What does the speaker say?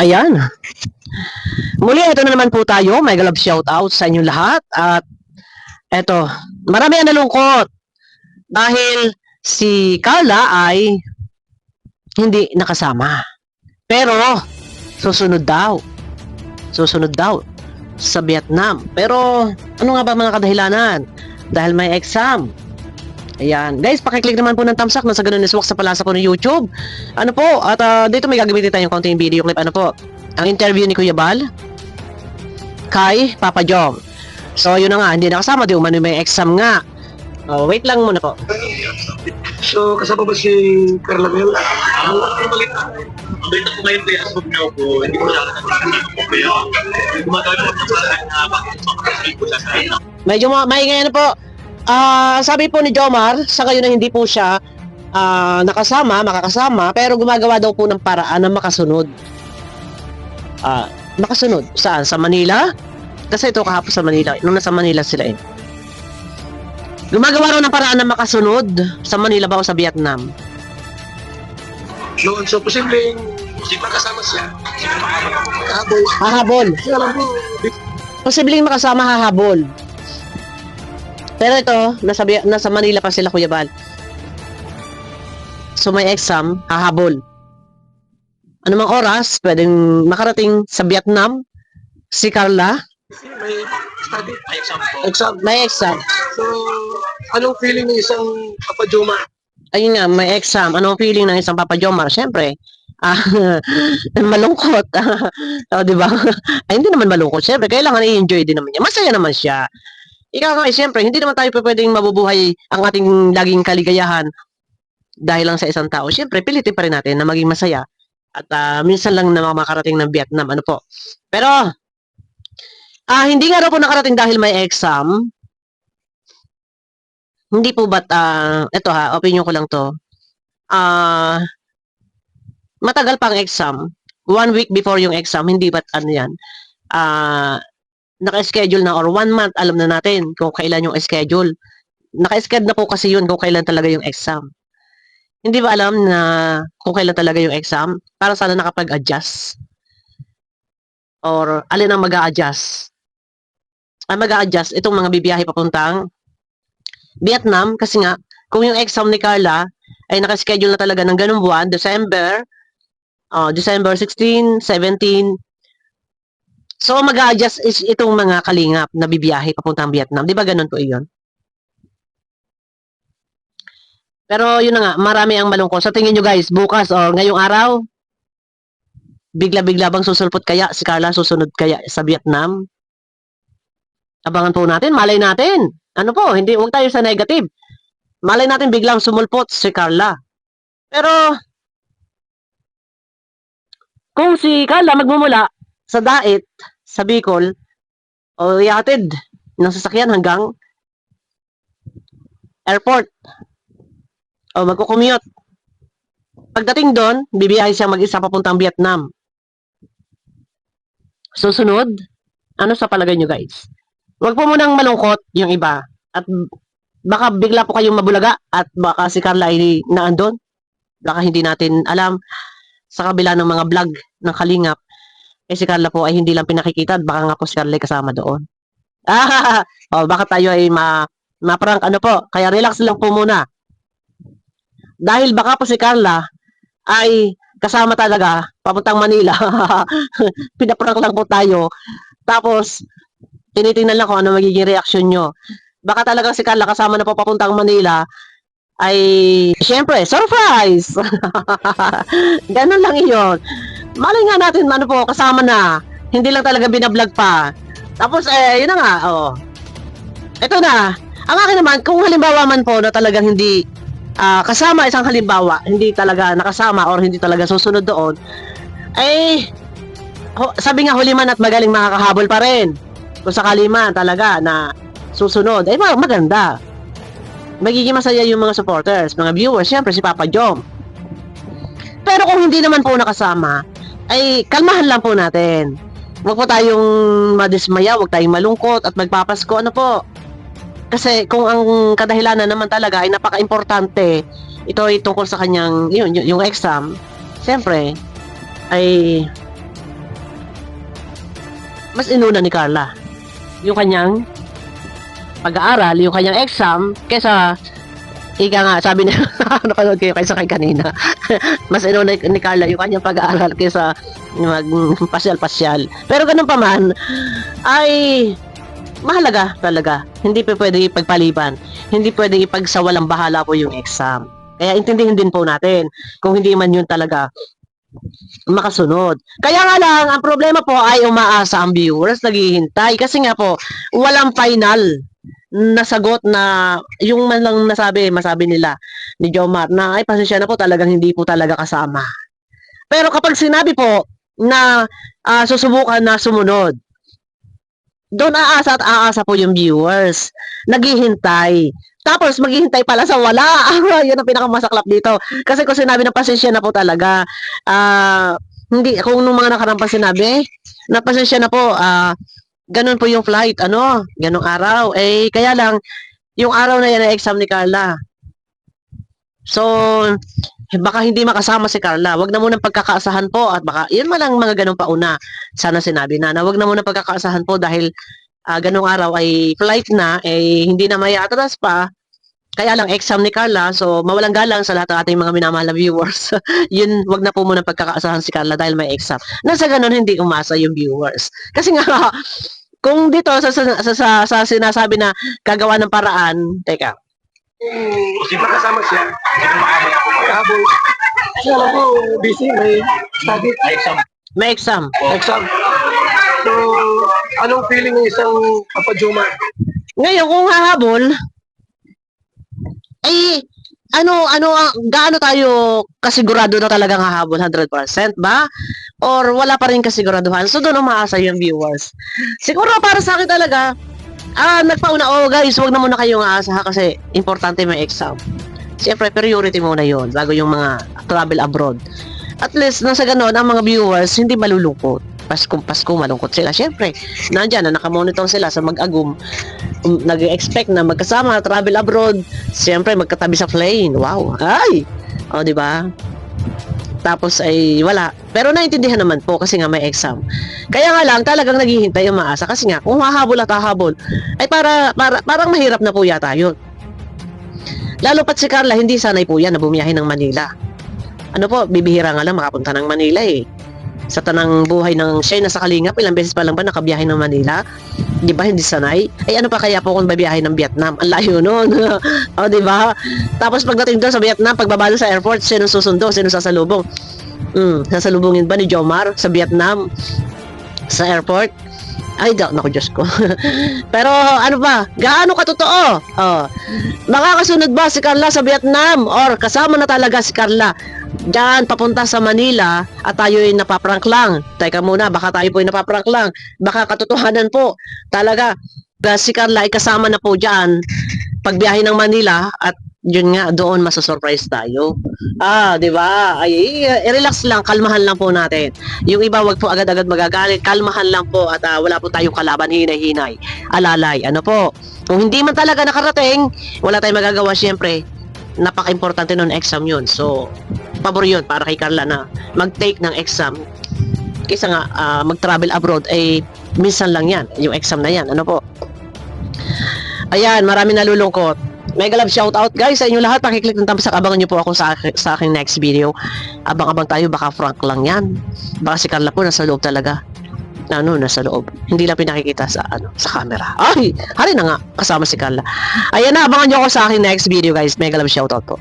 Ayan. Muli, ito na naman po tayo. May galab shout out sa inyong lahat. At eto, marami ang nalungkot dahil si Carla ay hindi nakasama. Pero, susunod daw. Susunod daw sa Vietnam. Pero, ano nga ba mga kadahilanan? Dahil may exam. Ayan. Guys, pakiclick naman po ng thumbs up na sa ganun iswak sa palasa ko ng YouTube. Ano po, at dito may gagamitin tayong konting video clip. Ano po, ang interview ni Kuya Bal kay Papa Jom. So, yun na nga, hindi nakasama. Di umano may exam nga. Oh, wait lang muna po. So, kasama ba si Carla Mel? Balita ko ngayon kaya asbog niyo po, hindi ko lang po kayo. Gumagawa po ng paraan na bakit makakasal po sa kain. Medyo maingay na po. Sabi po ni Jomar, sa ngayon na hindi po siya makakasama, pero gumagawa daw po ng paraan na makasunod. Makasunod? Saan? Sa Manila? Kasi ito kahapon sa Manila. Nung nasa Manila sila eh. Gumagawa raw ng paraan na makasunod sa Manila ba o sa Vietnam? Noon, so posibleng magkasama siya. Kahabol. Hahabol. Kasi alam mo, Posibleng makasama hahabol. Pero ito, nasa Manila pa sila, Kuya Bal. So may exam, hahabol. Ano mang oras, pwedeng makarating sa Vietnam si Carla. may study. Ay, exam po. Exam. May exam. So, anong feeling ng isang kapadyuma? Ayun nga, may exam. Anong feeling ng isang Papa Jomar? Siyempre, malungkot. Di ba? Ay, hindi naman malungkot. Siyempre, kailangan i-enjoy din naman niya. Masaya naman siya. Ikaw nga, siyempre, hindi naman tayo pwedeng mabubuhay ang ating laging kaligayahan dahil lang sa isang tao. Siyempre, pilitin pa rin natin na maging masaya. At minsan lang na makarating ng Vietnam. Ano po? Pero, hindi nga raw po nakarating dahil may exam. Hindi po ba't, eto opinion ko lang to. Matagal pang exam. 1 week before yung exam, hindi ba't ano yan? Naka-schedule na or 1 month, alam na natin kung kailan yung schedule. Naka-schedule na po kasi yun kung kailan talaga yung exam. Hindi ba alam na kung kailan talaga yung exam? Para sana nakapag-adjust. Or alin ang mag-a-adjust? Mag-a-adjust itong mga bibiyahe papuntang Vietnam kasi nga, kung yung exam ni Carla ay naka-schedule na talaga ng ganung buwan, December 16, 17. So, mag-a-adjust is itong mga kalingap na bibiyahe papuntang Vietnam. Di ba ganun po iyon? Pero yun na nga, marami ang malungkot. Sa tingin nyo guys, bukas o ngayong araw, bigla-bigla bang susulpot kaya si Carla susunod kaya sa Vietnam? Abangan po natin, malay natin. Ano po, hindi, huwag tayo sa negative. Malay natin biglang sumulpot si Carla. Pero, kung si Carla magmumula sa Dait, sa Bicol, o ihatid ng sasakyan hanggang airport, o magkukommute. Pagdating doon, bibiyahe siya mag-isa papuntang Vietnam. Susunod, ano sa palagay nyo guys? Huwag po munang malungkot yung iba. At baka bigla po kayong mabulaga at baka si Carla ay naandun. Baka hindi natin alam sa kabila ng mga vlog ng Kalingap. Si Carla po ay hindi lang pinakikita at baka nga po si Carla ay kasama doon. Baka tayo ay ma-prank ano po. Kaya relax lang po muna. Dahil baka po si Carla ay kasama talaga papuntang Manila. Pinaprank lang po tayo. Tapos, tinitingnan lang kung ano magiging reaksyon nyo. Baka talaga si Carla kasama na po papuntang Manila ay, syempre, surprise! Ganun lang iyon. Malay nga natin, ano po, kasama na. Hindi lang talaga binablog pa. Tapos, yun na nga, Ito na. Ang akin naman, kung halimbawa man po na talagang hindi kasama isang halimbawa, hindi talaga nakasama or hindi talaga susunod doon, sabi nga huli man at magaling makakahabol pa rin. Kung sakali man talaga na susunod, maganda. Magiging masaya yung mga supporters, mga viewers, syempre si Papa Jom. Pero kung hindi naman po nakasama, ay kalmahan lang po natin. Huwag po tayong madismaya, huwag tayong malungkot at magpapasko, ano po. Kasi kung ang kadahilanan naman talaga ay napaka-importante, ito ay tungkol sa kanyang, yung exam, syempre, ay mas inuna ni Carla yung kanyang pag-aaral, yung kanyang exam, kaysa ika nga, sabi niya, napanood kayo kaysa kay kanina. Mas inuna ni Carla yung kanyang pag-aaral kaysa mag-pasyal-pasyal. Pero ganun pa man, ay mahalaga talaga. Hindi pa pwede ipagpaliban. Hindi pwede ipagsawalang bahala po yung exam. Kaya intindihin din po natin kung hindi man yun talaga makasunod. Kaya nga lang, ang problema po ay umaasa ang viewers, naghihintay. Kasi nga po, walang final na sagot na yung man lang masabi nila ni Jomar na ay pasensya na po, talagang hindi po talaga kasama. Pero kapag sinabi po na susubukan na sumunod, doon aasa at aasa po yung viewers. Naghihintay. Tapos maghihintay pala sa wala. Yun ang pinakamasaklap dito. Kasi kung sinabi na pasensya na po talaga, hindi, kung nung mga nakarang pa sinabi, na pasensya na po, ganun po yung flight, ganung araw. Eh, kaya lang, yung araw na yan ay exam ni Carla. So, baka hindi makasama si Carla. Wag na munang pagkakaasahan po at baka, yun man lang mga ganun pa una. Sana sinabi na wag na munang pagkakaasahan po dahil ganung araw ay flight na, eh, hindi na may atras pa. Kaya lang, exam ni Carla, so mawalang galang sa lahat ng ating mga minamahal na viewers. Yun, wag na po muna pagkakaasahan si Carla dahil may exam. Nasa ganun, hindi umasa yung viewers. Kasi nga, kung dito sa sinasabi na gagawa ng paraan, teka, Posible kasama siya. Hindi ko Habol. Kasi alam ko, busy, may study. exam. may exam. Exam. So, anong feeling ng isang kapadyuma? Ngayon, kung hahabol, ay, gaano tayo kasigurado na talagang hahabol 100% ba? Or wala pa rin kasiguraduhan? So, doon umaasa yung viewers. Siguro para sa akin talaga, nagpauna, guys, wag na muna kayong aasaha kasi importante may exam. Siyempre, priority muna yon bago yung mga travel abroad. At least, nang sa ganon, ang mga viewers hindi malulungkot. Pasko malungkot sila. Siyempre, nandyan na nakamonitor sila sa mag-agum. Nag-expect na magkasama, travel abroad. Siyempre, magkatabi sa plane. Wow! Ay! O, di ba? Tapos ay wala. Pero naintindihan naman po kasi nga may exam. Kaya nga lang, talagang naghihintay yung maasa. Kasi nga, kung hahabol at hahabol, ay parang mahirap na po yata yun. Lalo pat si Carla, hindi sanay po yan na bumiyahe ng Manila. Ano po, bibihira nga lang makapunta ng Manila eh. Sa tanang buhay ng siya nasa Kalingap, ilang beses pa lang ba nakabiyahe ng Manila? Di ba hindi sanay? Ay ano pa kaya po kung babiyahe ng Vietnam? Ang layo nun. O di ba? Tapos pagdating doon sa Vietnam, pagbabalo sa airport, sino susundo? Sino sasalubong? Sasalubungin ba ni Jomar sa Vietnam? Sa airport? Ay, naku, Diyos ko. Pero, ano ba? Gaano katotoo? Makakasunod ba si Carla sa Vietnam? Or kasama na talaga si Carla diyan papunta sa Manila at tayo ay napaprank lang? Teka muna, baka tayo po ay napaprank lang. Baka katotohanan po. Talaga, si Carla ay kasama na po diyan pagbiyahe ng Manila at yun nga, doon masasurprise tayo. Di ba? Ay, relax lang, kalmahan lang po natin. Yung iba, wag po agad-agad magagalit, kalmahan lang po at wala po tayong kalaban, hinay-hinay. Alalay, ano po? Kung hindi man talaga nakarating, wala tayong magagawa, syempre. Napaka-importante nun exam yun. So, pabor yun para kay Carla na mag-take ng exam. Kaysa nga, mag-travel abroad, ay minsan lang yan, yung exam na yan. Ano po? Ayan, marami nalulungkot. Mega love shoutout guys sa inyo lahat. Pakiclick ng thumbs up. Abangan nyo po ako sa aking next video. Abang-abang tayo. Baka frank lang yan. Baka si Carla po nasa loob talaga. Nasa loob. Hindi lang pinakikita sa camera. Ay! Hari na nga. Kasama si Carla. Ayan na. Abangan nyo ako sa aking next video guys. Mega love shoutout po.